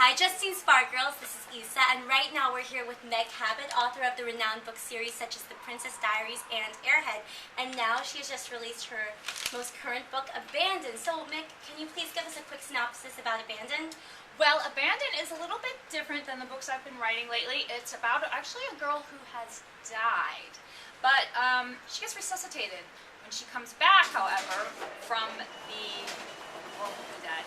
Hi, Justine Girls. This is Isa, and right now we're here with Meg Cabot, author of the renowned book series such as The Princess Diaries and Airhead. And now she has just released her most current book, Abandoned. So, Meg, can you please give us a quick synopsis about Abandoned? Well, Abandoned is a little bit different than the books I've been writing lately. It's about actually a girl who has died, but she gets resuscitated. When she comes back, however, from the world of the dead,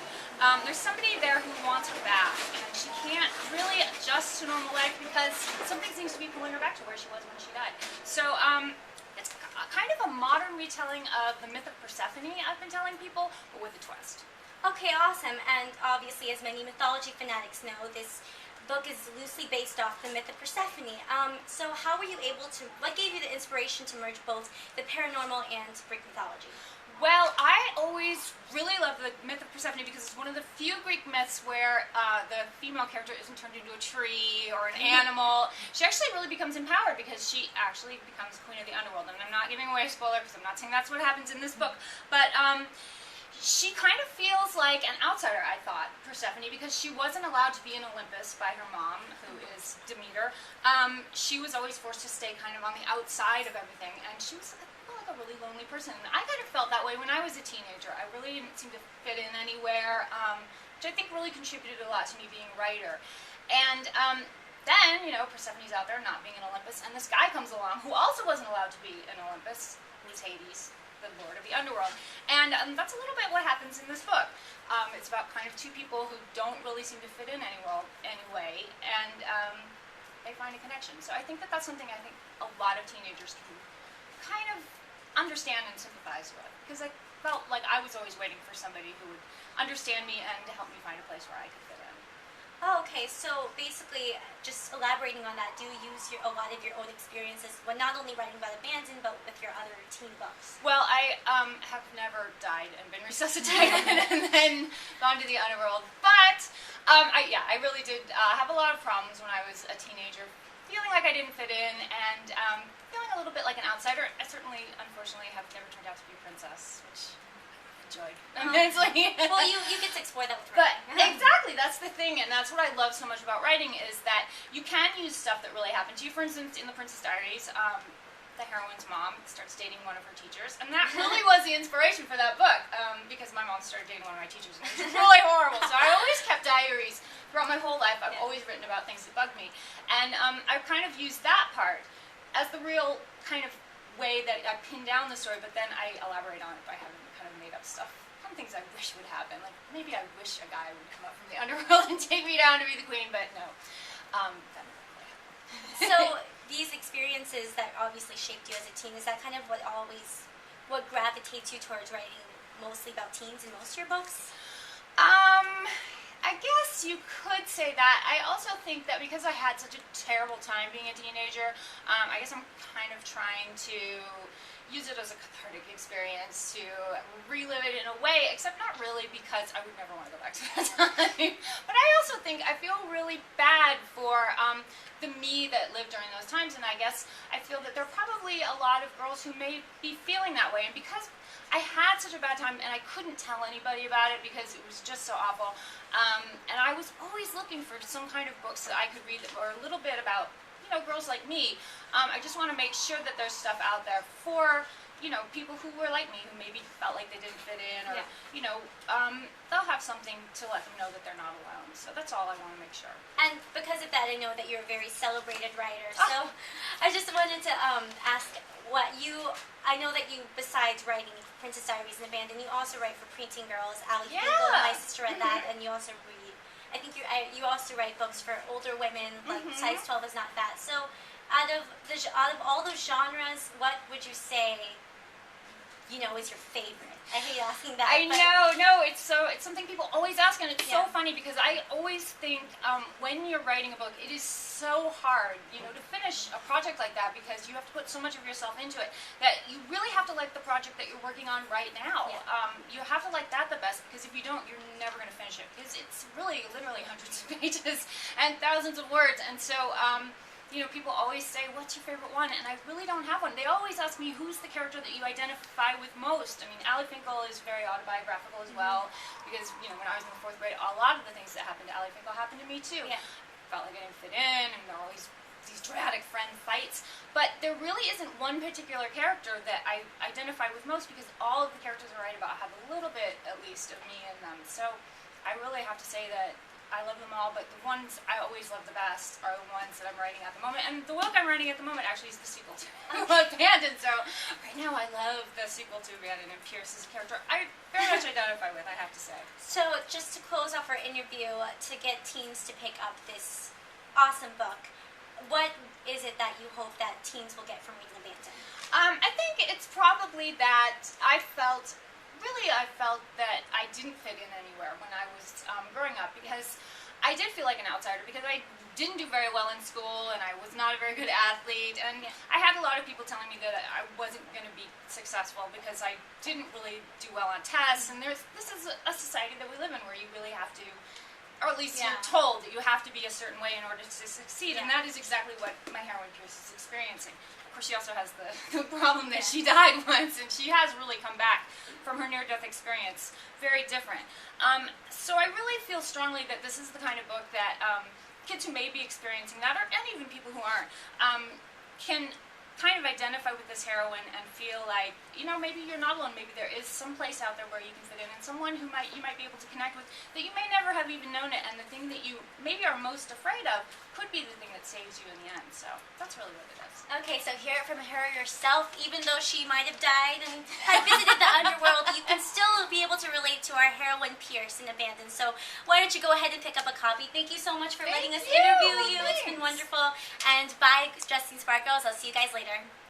there's somebody there who wants her back, and she can't really adjust to normal life because something seems to be pulling her back to where she was when she died. So it's kind of a modern retelling of the myth of Persephone I've been telling people, but with a twist. Okay, awesome. And obviously, as many mythology fanatics know, this book is loosely based off the myth of Persephone. So how were you able to, what gave you the inspiration to merge both the paranormal and Greek mythology? Well, I always really love the myth of Persephone because it's one of the few Greek myths where the female character isn't turned into a tree or an animal. She actually really becomes empowered because she actually becomes queen of the underworld. And I'm not giving away a spoiler because I'm not saying that's what happens in this book, but she kind of feels like an outsider, I thought, Persephone, because she wasn't allowed to be in Olympus by her mom, who is Demeter. She was always forced to stay kind of on the outside of everything, and she was like a really lonely person. And I kind of felt that way when I was a teenager. I really didn't seem to fit in anywhere, which I think really contributed a lot to me being a writer. And then, you know, Persephone's out there not being in Olympus, and this guy comes along who also wasn't allowed to be in Olympus, who was Hades, the lord of the underworld. And that's a little bit what happens in this book. It's about kind of two people who don't really seem to fit in anyway, and they find a connection. So I think that that's something I think a lot of teenagers can kind of understand and sympathize with, because I felt like I was always waiting for somebody who would understand me and to help me find a place where I could fit in. Oh, okay. So basically, just elaborating on that, do you use a lot of your own experiences when not only writing about Abandoned, but with your other teen books? Well, I have never died and been resuscitated and then gone to the underworld. But I really did have a lot of problems when I was a teenager, feeling like I didn't fit in and feeling a little bit like an outsider. I certainly, unfortunately, have never turned out to be a princess, which enjoyed immensely. Well, you get to explore that with writing. writing. But exactly, that's the thing, and that's what I love so much about writing, is that you can use stuff that really happened to you. For instance, in The Princess Diaries, the heroine's mom starts dating one of her teachers, and that really was the inspiration for that book, because my mom started dating one of my teachers, and it was really horrible. So I always kept diaries throughout my whole life. I've always written about things that bugged me, and I've kind of used that part as the real kind of way that I pin down the story, but then I elaborate on it by having kind of made up stuff. Some things I wish would happen, like maybe I wish a guy would come up from the underworld and take me down to be the queen, but no, that never really happened. So these experiences that obviously shaped you as a teen, is that kind of what gravitates you towards writing mostly about teens in most of your books? I guess you could say that. I also think that because I had such a terrible time being a teenager, I guess I'm kind of trying to use it as a cathartic experience to relive it in a way, except not really, because I would never want to go back to that time. But I also think I feel really bad for the me that lived during those times, and I guess I feel that there are probably a lot of girls who may be feeling that way, and because I had such a bad time and I couldn't tell anybody about it because it was just so awful, and I was always looking for some kind of books that I could read that were a little bit about, you know, girls like me. I just want to make sure that there's stuff out there for, you know, people who were like me, who maybe felt like they didn't fit in, or, you know, they'll have something to let them know that they're not alone. So that's all I want to make sure. And because of that, I know that you're a very celebrated writer. So I just wanted to ask I know that you, besides writing Princess Diaries and Abandoned, you also write for Preteen Girls, Ali Finkel, my sister read that, and you also read, I think you also write books for older women, like size 12 is not fat. So out of all those genres, what would you say, you know, is your favorite? I hate asking that. I know, no, it's something people always ask, and it's so funny because I always think when you're writing a book, it is so hard, you know, to finish a project like that because you have to put so much of yourself into it that you really have to like the project that you're working on right now. You have to like that the best, because if you don't, you're never going to finish it, because it's really literally hundreds of pages and thousands of words, and so people always say, what's your favorite one? And I really don't have one. They always ask me, who's the character that you identify with most? I mean, Allie Finkel is very autobiographical as well, because, when I was in the 4th grade, a lot of the things that happened to Allie Finkel happened to me too. Yeah. Felt like I didn't fit in, and there were always these dramatic friend fights. But there really isn't one particular character that I identify with most, because all of the characters I write about have a little bit, at least, of me in them. So I really have to say that I love them all, but the ones I always love the best are the ones that I'm writing at the moment. And the book I'm writing at the moment actually is the sequel to Abandoned. So right now I love the sequel to Abandoned, and Pierce is a character I very much identify with, I have to say. So just to close off our interview, to get teens to pick up this awesome book, what is it that you hope that teens will get from reading Abandoned? I think it's probably that I felt that I didn't fit in anywhere when I was growing up, because I did feel like an outsider, because I didn't do very well in school, and I was not a very good athlete, and I had a lot of people telling me that I wasn't going to be successful because I didn't really do well on tests, and this is a society that we live in where you really have to, or at least you're told that you have to be a certain way in order to succeed, and that is exactly what my heroine Pierce is experiencing. Of course, she also has the problem that she died once, and she has really come back from her near-death experience very different. So I really feel strongly that this is the kind of book that kids who may be experiencing that, and even people who aren't, can kind of identify with this heroine and feel like, maybe you're not alone. Maybe there is some place out there where you can fit in, and someone who you might be able to connect with that you may never have even known it, and the thing that you maybe are most afraid of could be the thing that saves you in the end. So that's really what it is. Okay, so hear it from her yourself. Even though she might have died and had visited the underworld, you can still be able to relate to our heroine Pierce in Abandoned. So why don't you go ahead and pick up a copy? Thank you so much for letting us interview you. It's been wonderful. And bye, Justine Sparkles. I'll see you guys later.